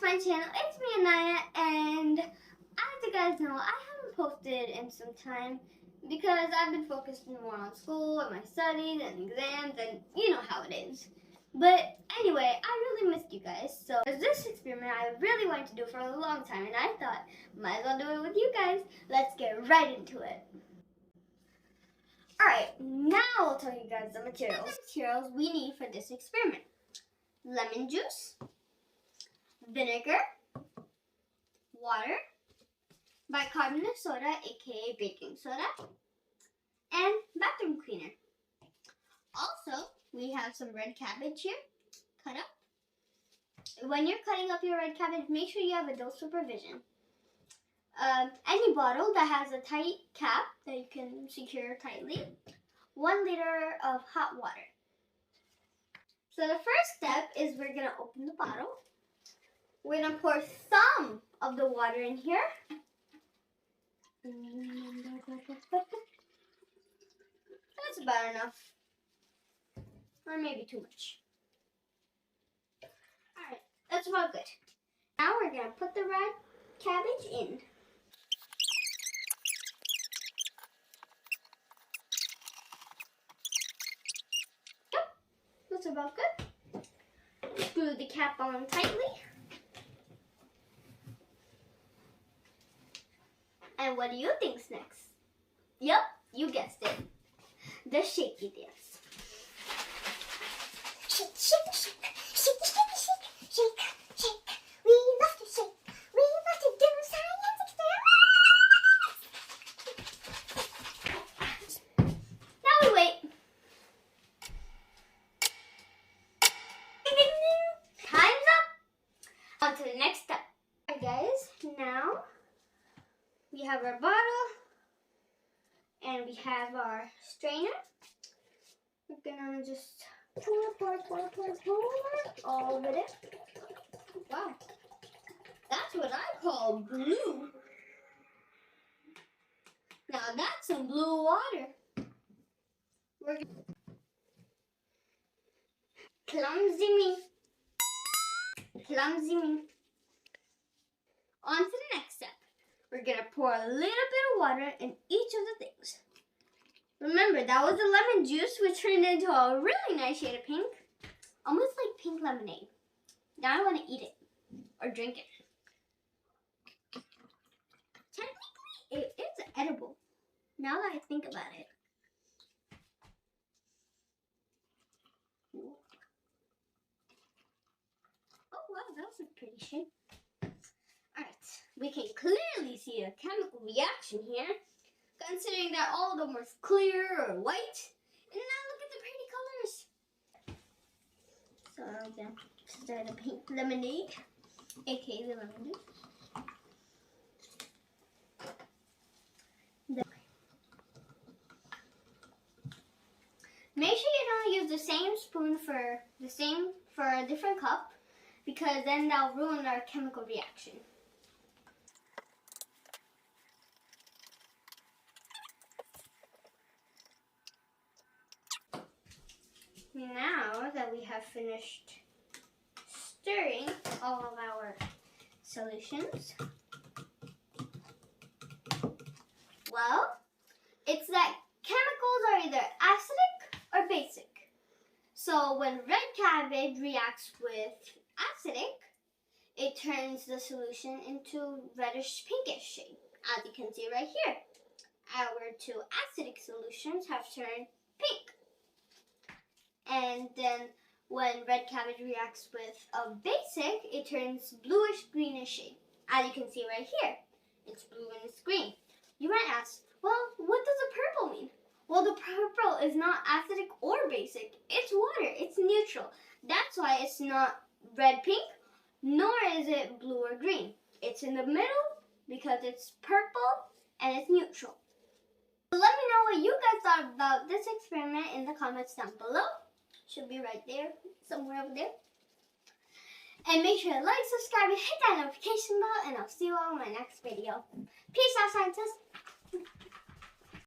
my channel. It's me, Anaya, and as you guys know, I haven't posted in some time because I've been focused more on school and my studies and exams, and you know how it is. But anyway, I really missed you guys. So this experiment I really wanted to do for a long time, and I thought, might as well do it with you guys. Let's get right into it. Alright, now I'll tell you guys the materials. The materials we need for this experiment: lemon juice, vinegar, water, bicarbonate soda, aka baking soda, and bathroom cleaner. Also, we have some red cabbage here, cut up. When you're cutting up your red cabbage, make sure you have adult supervision. Any bottle that has a tight cap that you can secure tightly. 1 liter of hot water. So the first step is we're going to open the bottle. We're going to pour some of the water in here. That's about enough. Or maybe too much. Alright, that's about good. Now we're going to put the red cabbage in. Yep, that's about good. Screw the cap on tightly. And what do you think's next? Yep, you guessed it. The shaky dance. Shake, shake, shake, shake, shake, shake, shake. We love to shake. We love to do science experiments. Now we wait. Time's up. On to the next step. Alright guys, now we have our bottle and we have our strainer. We're gonna just pour all of it. Wow, that's what I call blue. Now that's some blue water. We're gonna... Clumsy me. Clumsy me. On to the next step. We're going to pour a little bit of water in each of the things. Remember, that was the lemon juice, which turned into a really nice shade of pink. Almost like pink lemonade. Now I want to eat it. Or drink it. Technically, it is edible. Now that I think about it. Oh wow, that was a pretty shade. Alright, we can clearly see a chemical reaction here, considering that all of them were clear or white. And now look at the pretty colors. So I'm going to start a pink lemonade, aka the lemon juice. Make sure you don't use the same spoon for a different cup, because then that'll ruin our chemical reaction. Now that we have finished stirring all of our solutions, well, it's that chemicals are either acidic or basic. So when red cabbage reacts with acidic, it turns the solution into reddish pinkish shade, as you can see right here. Our 2 acidic solutions have turned pink. And then when red cabbage reacts with a basic, it turns bluish greenish shade, as you can see right here. It's blue and it's green. You might ask, well, what does the purple mean? Well, the purple is not acidic or basic. It's water. It's neutral. That's why it's not red-pink, nor is it blue or green. It's in the middle because it's purple and it's neutral. Let me know what you guys thought about this experiment in the comments down below. Should be right there, somewhere over there. And make sure to like, subscribe, and hit that notification bell, and I'll see you all in my next video. Peace out, scientists.